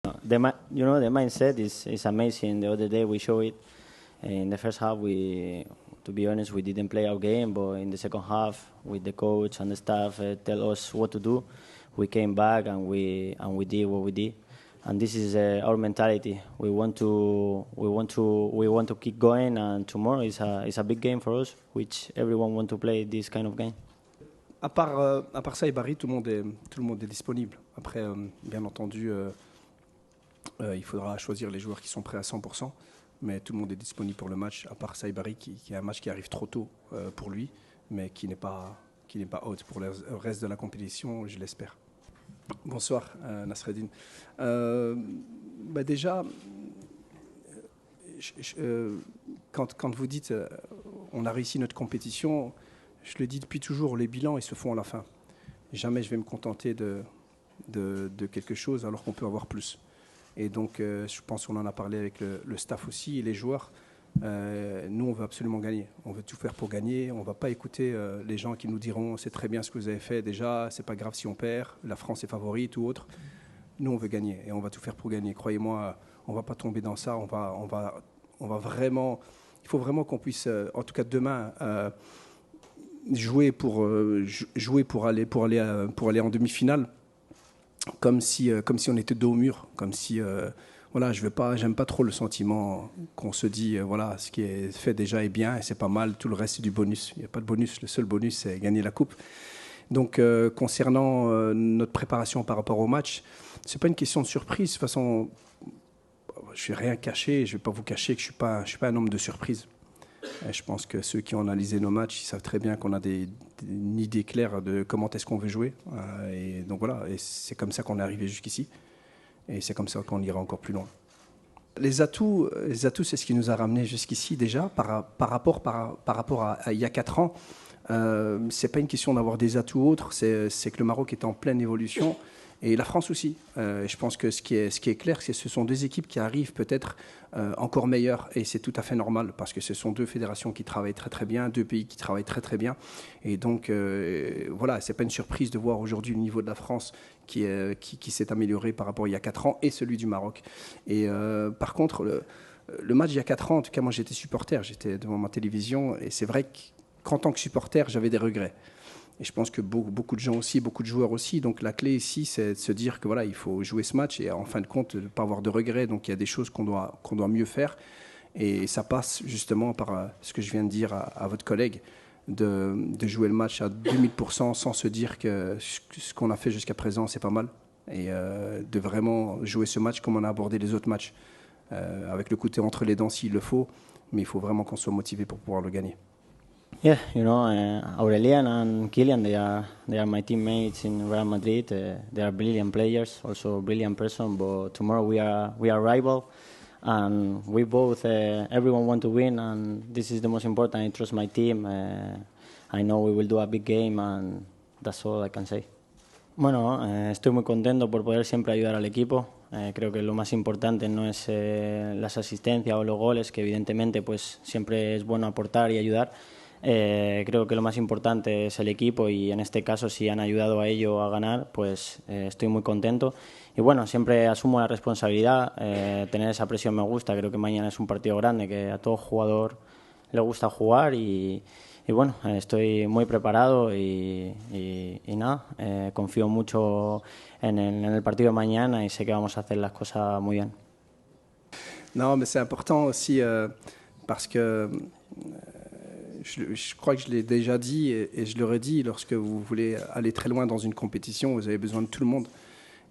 The mindset is amazing. The other day we showed it. In the first half, to be honest, we didn't play our game, but in the second half, with the coach and the staff tell us what to do, we came back and we did what we did. And this is our mentality. We want to keep going, and tomorrow is a big game for us, which everyone want to play this kind of game. À part ça, et Barry, tout le monde est disponible. Après, bien entendu, il faudra choisir les joueurs qui sont prêts à 100%, mais tout le monde est disponible pour le match, à part Saïbari qui est un match qui arrive trop tôt pour lui, mais qui n'est pas out pour le reste de la compétition, je l'espère. Bonsoir Nasreddine. Déjà, quand vous dites on a réussi notre compétition, je le dis depuis toujours, les bilans ils se font à la fin. Jamais je vais me contenter de quelque chose alors qu'on peut avoir plus. Et donc je pense qu'on en a parlé avec le staff aussi et les joueurs. Nous on veut absolument gagner, on veut tout faire pour gagner, on ne va pas écouter les gens qui nous diront c'est très bien ce que vous avez fait déjà, c'est pas grave si on perd, la France est favorite ou autre. Nous on veut gagner et on va tout faire pour gagner, croyez-moi, on ne va pas tomber dans ça, on va vraiment, il faut vraiment qu'on puisse, en tout cas demain, jouer pour aller en demi-finale comme si on était dos au mur, comme si voilà, j'aime pas trop le sentiment qu'on se dit voilà, ce qui est fait déjà est bien et c'est pas mal, tout le reste c'est du bonus. Il n'y a pas de bonus, le seul bonus c'est gagner la coupe. Donc concernant notre préparation par rapport au match, c'est pas une question de surprise. De toute façon, je vais rien cacher, je vais pas vous cacher que je suis pas un homme de surprise. Et je pense que ceux qui ont analysé nos matchs, ils savent très bien qu'on a une idée claire de comment est-ce qu'on veut jouer. Et donc voilà, et c'est comme ça qu'on est arrivé jusqu'ici. Et c'est comme ça qu'on ira encore plus loin. Les atouts, c'est ce qui nous a ramenés jusqu'ici déjà par rapport à il y a 4 ans. C'est pas une question d'avoir des atouts autres, c'est que le Maroc est en pleine évolution et la France aussi. Je pense que ce qui est clair, c'est que ce sont deux équipes qui arrivent peut-être encore meilleures et c'est tout à fait normal parce que ce sont deux fédérations qui travaillent très très bien, deux pays qui travaillent très très bien et donc voilà, c'est pas une surprise de voir aujourd'hui le niveau de la France qui s'est amélioré par rapport à il y a 4 ans et celui du Maroc. Et par contre, le match il y a 4 ans, en tout cas moi j'étais supporter, j'étais devant ma télévision et c'est vrai qu'en tant que supporter, j'avais des regrets. Et je pense que beaucoup de gens aussi, beaucoup de joueurs aussi. Donc la clé ici, c'est de se dire que voilà, il faut jouer ce match et en fin de compte, ne pas avoir de regrets. Donc il y a des choses qu'on doit mieux faire. Et ça passe justement par ce que je viens de dire à votre collègue, de jouer le match à 2000% sans se dire que ce qu'on a fait jusqu'à présent, c'est pas mal. Et de vraiment jouer ce match comme on a abordé les autres matchs, avec le côté entre les dents s'il le faut. Mais il faut vraiment qu'on soit motivé pour pouvoir le gagner. Yeah, Aurelian and Kylian, they are my teammates in Real Madrid. They are brilliant players, also brilliant person. But tomorrow we are rival, and we both everyone want to win, and this is the most important. I trust my team. I know we will do a big game, and that's all I can say. Bueno, estoy muy contento por poder siempre ayudar al equipo. Creo que lo más importante no es las asistencias o los goles, que evidentemente pues siempre es bueno aportar y ayudar. Creo que lo más importante es el equipo y en este caso si han ayudado a ello a ganar, pues estoy muy contento. Y bueno, siempre asumo la responsabilidad, tener esa presión me gusta, creo que mañana es un partido grande, que a todo jugador le gusta jugar y bueno, estoy muy preparado y nada, confío mucho en el partido de mañana y sé que vamos a hacer las cosas muy bien. Non, mais c'est important aussi parce que je crois que je l'ai déjà dit et je l'aurais dit, lorsque vous voulez aller très loin dans une compétition, vous avez besoin de tout le monde.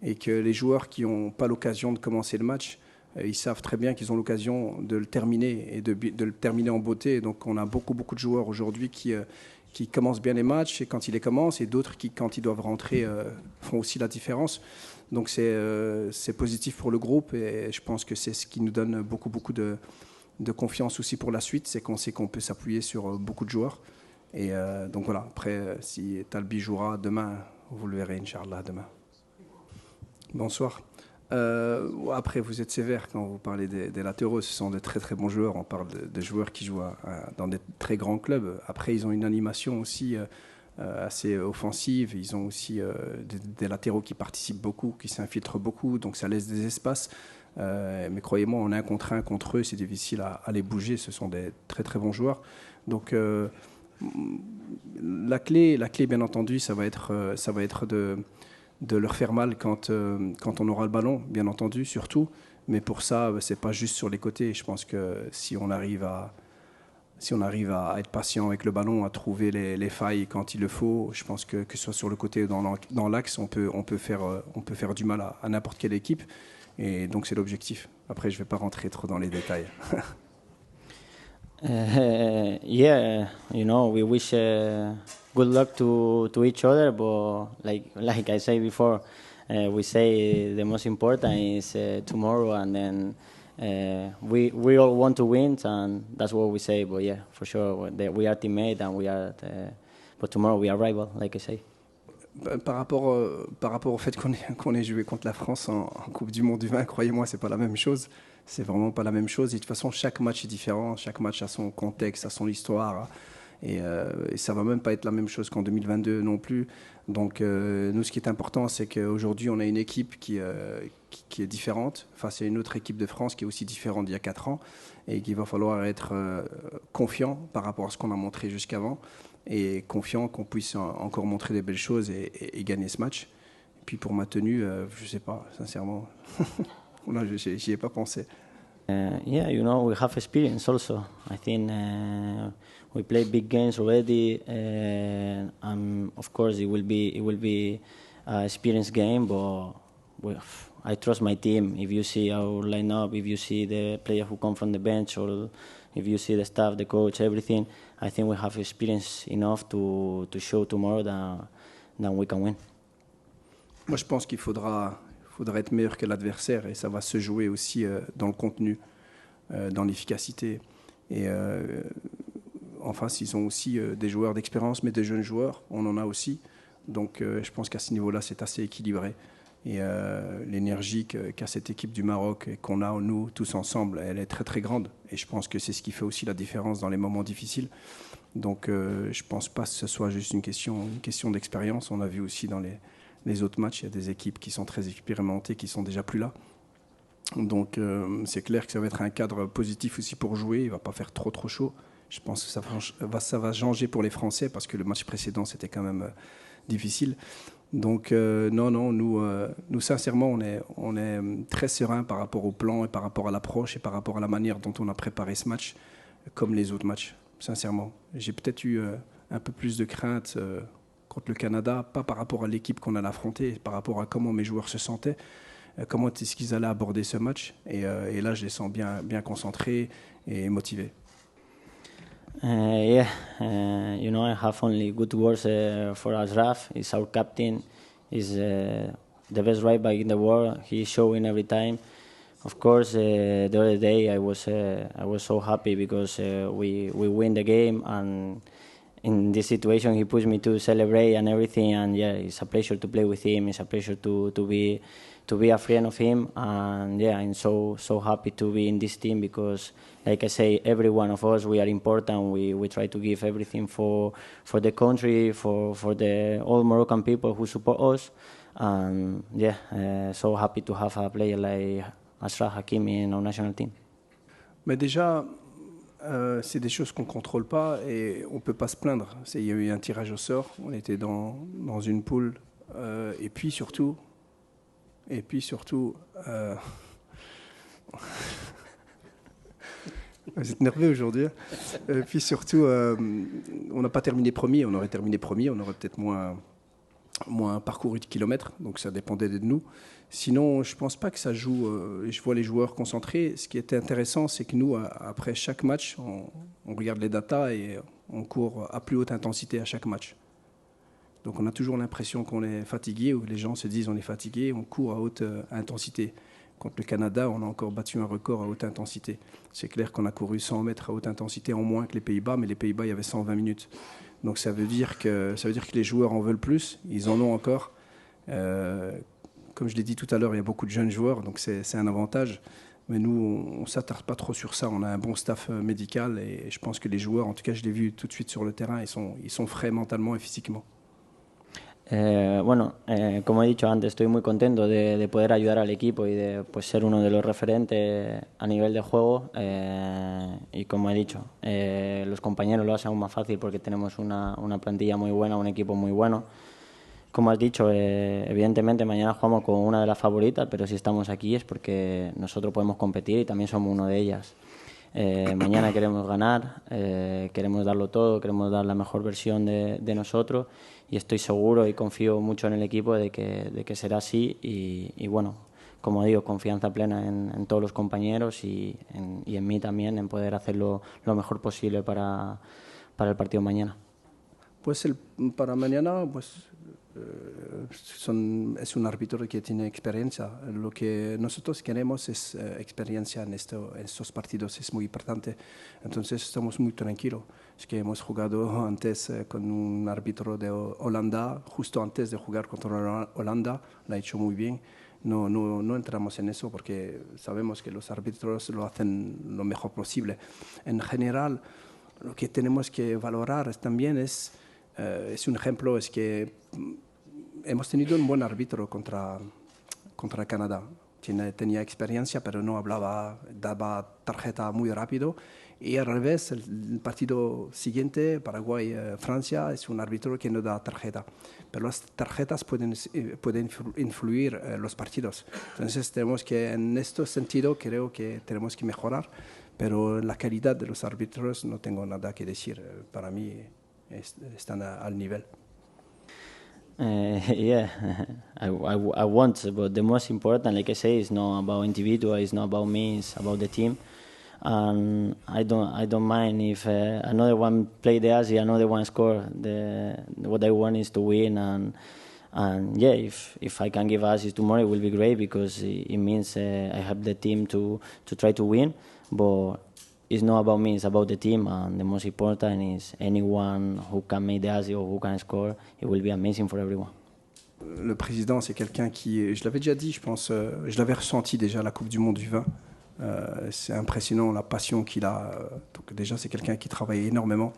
Et que les joueurs qui n'ont pas l'occasion de commencer le match, ils savent très bien qu'ils ont l'occasion de le terminer et de le terminer en beauté. Donc on a beaucoup de joueurs aujourd'hui qui commencent bien les matchs et quand ils les commencent, et d'autres qui, quand ils doivent rentrer, font aussi la différence. Donc c'est positif pour le groupe et je pense que c'est ce qui nous donne beaucoup de confiance aussi pour la suite, c'est qu'on sait qu'on peut s'appuyer sur beaucoup de joueurs. Et donc voilà, après, si Talbi jouera demain, vous le verrez, Inch'Allah, demain. Bonsoir. Après, vous êtes sévère quand vous parlez des latéraux. Ce sont de très très bons joueurs. On parle de joueurs qui jouent dans des très grands clubs. Après, ils ont une animation aussi assez offensive. Ils ont aussi des latéraux qui participent beaucoup, qui s'infiltrent beaucoup, donc ça laisse des espaces. Mais croyez-moi, en 1 contre eux, c'est difficile à les bouger. Ce sont des très très bons joueurs. Donc la clé, bien entendu, ça va être de leur faire mal quand on aura le ballon, bien entendu, surtout. Mais pour ça, c'est pas juste sur les côtés. Je pense que si on arrive à être patient avec le ballon, à trouver les failles quand il le faut, je pense que ce soit sur le côté ou dans l'axe, on peut faire du mal à n'importe quelle équipe. Et donc c'est l'objectif. Après, je ne vais pas rentrer trop dans les détails. Yeah, we wish good luck to each other, but like I said before, we say the most important is tomorrow, and then we all want to win, and that's what we say. But yeah, for sure, we are teammates, and but tomorrow we are rival, like I say. Par rapport au fait qu'on ait joué contre la France en Coupe du Monde du vin, croyez-moi, c'est pas la même chose. C'est vraiment pas la même chose. Et de toute façon, chaque match est différent. Chaque match a son contexte, a son histoire. Et ça va même pas être la même chose qu'en 2022 non plus. Donc, nous, ce qui est important, c'est qu'aujourd'hui, on a une équipe qui est différente face à une autre équipe de France qui est aussi différente d'il y a 4 ans. Et qu'il va falloir être confiant par rapport à ce qu'on a montré jusqu'avant. Et confiant qu'on puisse encore montrer des belles choses et gagner ce match. Et puis pour ma tenue, je sais pas, sincèrement, là, j'y ai pas pensé. Yeah, we have experience also. I think we play big games already, and of course it will be an experience game. But I trust my team. If you see our lineup, if you see the players who come from the bench, or if you see the staff, the coach, everything, I think we have experience enough to show tomorrow that we can win. Moi, je pense qu'il faudra être meilleur que l'adversaire, et ça va se jouer aussi dans le contenu, dans l'efficacité. Et en face, ils ont aussi des joueurs d'expérience, mais des jeunes joueurs, on en a aussi. Donc je pense qu'à ce niveau-là, c'est assez équilibré. Et l'énergie qu'a cette équipe du Maroc et qu'on a, nous, tous ensemble, elle est très très grande. Et je pense que c'est ce qui fait aussi la différence dans les moments difficiles. Donc je ne pense pas que ce soit juste une question d'expérience. On a vu aussi dans les autres matchs, il y a des équipes qui sont très expérimentées, qui sont déjà plus là. Donc c'est clair que ça va être un cadre positif aussi pour jouer. Il ne va pas faire trop chaud. Je pense que ça va changer pour les Français parce que le match précédent, c'était quand même difficile. Donc non, nous sincèrement, on est très serein par rapport au plan et par rapport à l'approche et par rapport à la manière dont on a préparé ce match, comme les autres matchs, sincèrement. J'ai peut-être eu un peu plus de crainte contre le Canada, pas par rapport à l'équipe qu'on allait affronter, par rapport à comment mes joueurs se sentaient, comment est-ce qu'ils allaient aborder ce match. Et là, je les sens bien concentrés et motivés. Yeah, I have only good words for Ashraf. He's our captain. He's the best right back in the world. He's showing every time. Of course, the other day I was so happy because we win the game, and in this situation he pushed me to celebrate and everything. And yeah, it's a pleasure to play with him. It's a pleasure to be a friend of him. And yeah, I'm so happy to be in this team because, like I say, every one of us, we are important. We try to give everything for the country, for the all Moroccan people who support us. And yeah, so happy to have a player like Ashraf Hakimi in our national team. Mais déjà, c'est des choses qu'on ne contrôle pas et on ne peut pas se plaindre. Il y a eu un tirage au sort, on était dans une poule. Et puis surtout, vous êtes nerveux aujourd'hui. Et puis surtout, on n'a pas terminé premier. On aurait terminé premier, on aurait peut-être moins parcouru de kilomètres. Donc ça dépendait de nous. Sinon, je ne pense pas que ça joue. Je vois les joueurs concentrés. Ce qui était intéressant, c'est que nous, après chaque match, on regarde les datas et on court à plus haute intensité à chaque match. Donc on a toujours l'impression qu'on est fatigué, ou les gens se disent on est fatigué, on court à haute intensité. Contre le Canada, on a encore battu un record à haute intensité. C'est clair qu'on a couru 100 mètres à haute intensité en moins que les Pays-Bas, mais les Pays-Bas, il y avait 120 minutes. Donc ça veut dire que les joueurs en veulent plus, ils en ont encore. Comme je l'ai dit tout à l'heure, il y a beaucoup de jeunes joueurs, donc c'est un avantage. Mais nous, on ne s'attarde pas trop sur ça. On a un bon staff médical et je pense que les joueurs, en tout cas, je l'ai vu tout de suite sur le terrain, ils sont frais mentalement et physiquement. Bueno, como he dicho antes, estoy muy contento de poder ayudar al equipo y de pues, ser uno de los referentes a nivel de juego. Y como he dicho, los compañeros lo hacen aún más fácil porque tenemos una plantilla muy buena, un equipo muy bueno. Como has dicho, evidentemente mañana jugamos con una de las favoritas, pero si estamos aquí es porque nosotros podemos competir y también somos uno de ellas. Mañana queremos ganar, queremos darlo todo, queremos dar la mejor versión de nosotros y estoy seguro y confío mucho en el equipo de que será así y bueno, como digo, confianza plena en todos los compañeros y en mí también, en poder hacerlo lo mejor posible para el partido mañana. Pues para mañana, pues es un árbitro que tiene experiencia. Lo que nosotros queremos es experiencia en estos partidos, es muy importante. Entonces estamos muy tranquilos. Es que hemos jugado antes con un árbitro de Holanda, justo antes de jugar contra Holanda, lo ha hecho muy bien. No entramos en eso porque sabemos que los árbitros lo hacen lo mejor posible. En general, lo que tenemos que valorar también es un ejemplo, es que hemos tenido un buen árbitro contra Canadá. Tenía experiencia, pero no hablaba, daba tarjeta muy rápido. Y al revés, el partido siguiente, Paraguay-Francia, es un árbitro que no da tarjeta. Pero las tarjetas pueden influir los partidos. Entonces tenemos que, en este sentido, creo que tenemos que mejorar. Pero la calidad de los árbitros no tengo nada que decir. Para mí están al nivel. Yeah, I want, but the most important, like I say, is not about individual, it's not about me, it's about the team. And I don't mind if another one play the Asia, another one score. What I want is to win, and yeah, if I can give assists tomorrow, it will be great because it means I have the team to try to win. But it's not about me, it's about the team, and the most important is anyone who can make the assist or who can score, it will be amazing for everyone. Le président, c'est quelqu'un qui, je l'avais déjà dit, je pense, je l'avais ressenti déjà à la Coupe du Monde du vin. C'est impressionnant la passion qu'il a. Donc déjà, c'est quelqu'un qui travaille énormément.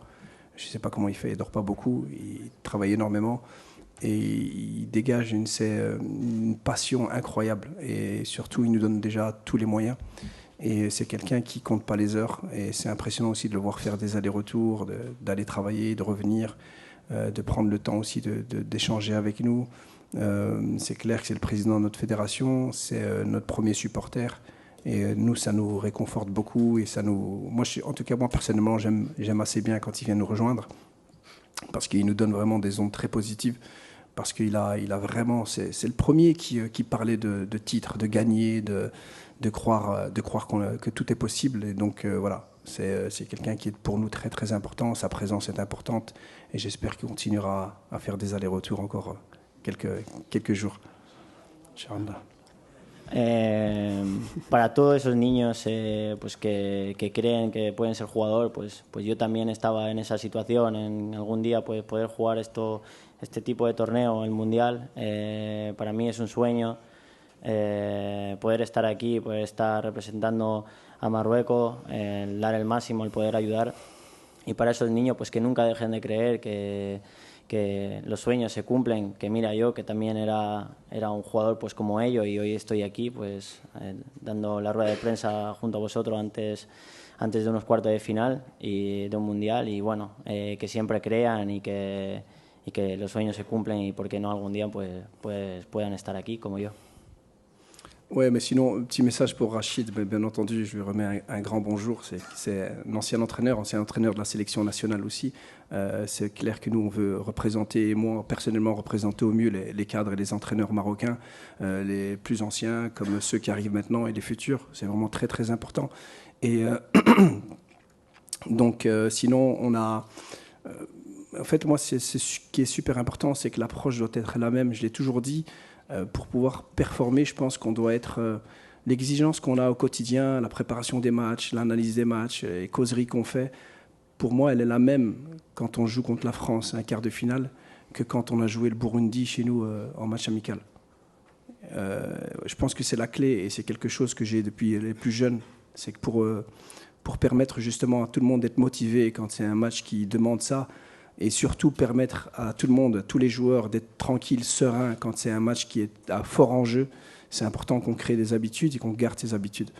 Je ne sais pas comment il fait, il ne dort pas beaucoup, il travaille énormément. Et il dégage une passion incroyable. Et surtout, il nous donne déjà tous les moyens. Et c'est quelqu'un qui ne compte pas les heures. Et c'est impressionnant aussi de le voir faire des allers-retours, d'aller travailler, de revenir, de prendre le temps aussi d'échanger avec nous. C'est clair que c'est le président de notre fédération, c'est notre premier supporter. Et nous, ça nous réconforte beaucoup. Et ça nous, en tout cas, moi personnellement, j'aime assez bien quand il vient nous rejoindre. Parce qu'il nous donne vraiment des ondes très positives. Parce qu'il a vraiment... C'est le premier qui parlait de titres, de gagner, de croire que tout est possible. Et donc voilà, c'est quelqu'un qui est pour nous très très important. Sa présence est importante et j'espère qu'il continuera à faire des allers-retours encore quelques jours. Inch'Allah. Para todos esos niños pues que creen que pueden ser jugador, pues yo también estaba en esa situación, en algún día pues poder jugar este tipo de torneo, el Mundial. Para mí es un sueño. Poder estar aquí, poder estar representando a Marruecos, dar el máximo, el poder ayudar. Y para esos niños, pues que nunca dejen de creer que los sueños se cumplen. Que mira, yo que también era un jugador pues como ellos y hoy estoy aquí pues dando la rueda de prensa junto a vosotros antes de unos cuartos de final y de un mundial. Y bueno, que siempre crean y que los sueños se cumplen y por qué no algún día pues puedan estar aquí como yo. Ouais, mais sinon, petit message pour Rachid, bien entendu, je lui remets un grand bonjour. C'est un ancien entraîneur de la sélection nationale aussi. C'est clair que nous, on veut représenter, et moi personnellement, représenter au mieux les cadres et les entraîneurs marocains, les plus anciens comme ceux qui arrivent maintenant et les futurs. C'est vraiment très très important. Et donc, sinon, on a... en fait, moi, c'est ce qui est super important, c'est que l'approche doit être la même. Je l'ai toujours dit. Pour pouvoir performer, je pense qu'on doit être l'exigence qu'on a au quotidien, la préparation des matchs, l'analyse des matchs, les causeries qu'on fait. Pour moi, elle est la même quand on joue contre la France, un quart de finale, que quand on a joué le Burundi chez nous en match amical. Je pense que c'est la clé et c'est quelque chose que j'ai depuis les plus jeunes. C'est que pour permettre justement à tout le monde d'être motivé quand c'est un match qui demande ça, et surtout permettre à tout le monde, à tous les joueurs d'être tranquilles, sereins quand c'est un match qui est à fort enjeu, c'est important qu'on crée des habitudes et qu'on garde ces habitudes.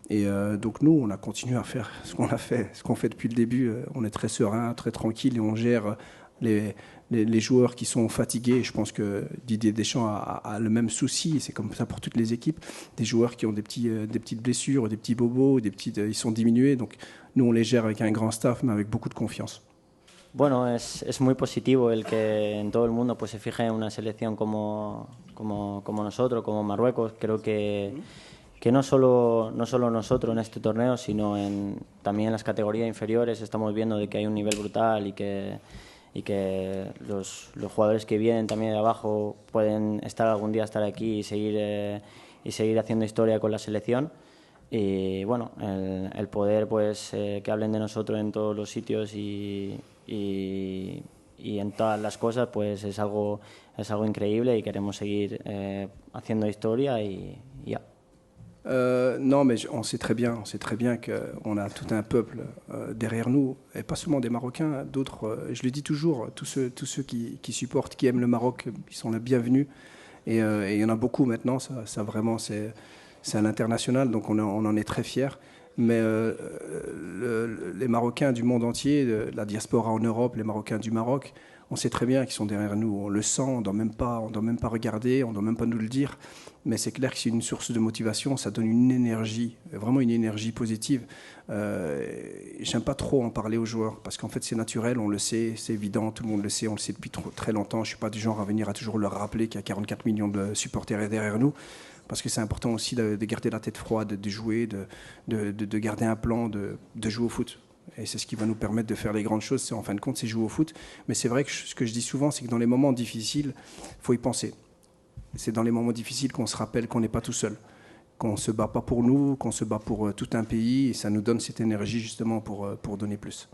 Et donc nous, on a continué à faire ce qu'on a fait, ce qu'on fait depuis le début. On est très serein, très tranquille et on gère les joueurs qui sont fatigués. Et je pense que Didier Deschamps a le même souci. C'est comme ça pour toutes les équipes. Des joueurs qui ont des petites blessures, des petits bobos, ils sont diminués. Donc nous, on les gère avec un grand staff, mais avec beaucoup de confiance. Bueno, es muy positivo el que en todo el mundo pues se fije en una selección como nosotros, como Marruecos. Creo que no solo nosotros en este torneo, sino también en las categorías inferiores estamos viendo de que hay un nivel brutal y que los jugadores que vienen también de abajo pueden algún día estar aquí y seguir haciendo historia con la selección. Y bueno, el poder pues que hablen de nosotros en todos los sitios y en todas las cosas pues es algo increíble y queremos seguir haciendo historia y ya. Non, mais on sait très bien qu'on a tout un peuple derrière nous, et pas seulement des Marocains, d'autres. Je le dis toujours, tous ceux qui supportent, qui aiment le Maroc, ils sont les bienvenus. Et il y en a beaucoup maintenant. Ça vraiment, c'est à l'international, donc on en est très fiers. Mais les Marocains du monde entier, la diaspora en Europe, les Marocains du Maroc, on sait très bien qu'ils sont derrière nous. On le sent, on ne doit même pas regarder, on ne doit même pas nous le dire. Mais c'est clair que c'est une source de motivation, ça donne une énergie, vraiment une énergie positive. J'aime pas trop en parler aux joueurs, parce qu'en fait c'est naturel, on le sait, c'est évident, tout le monde le sait, on le sait depuis très longtemps. Je ne suis pas du genre à venir à toujours leur rappeler qu'il y a 44 millions de supporters derrière nous, parce que c'est important aussi de garder la tête froide, de jouer, de garder un plan, de jouer au foot. Et c'est ce qui va nous permettre de faire les grandes choses, en fin de compte, c'est jouer au foot. Mais c'est vrai que ce que je dis souvent, c'est que dans les moments difficiles, il faut y penser. C'est dans les moments difficiles qu'on se rappelle qu'on n'est pas tout seul, qu'on ne se bat pas pour nous, qu'on se bat pour tout un pays, et ça nous donne cette énergie justement pour donner plus.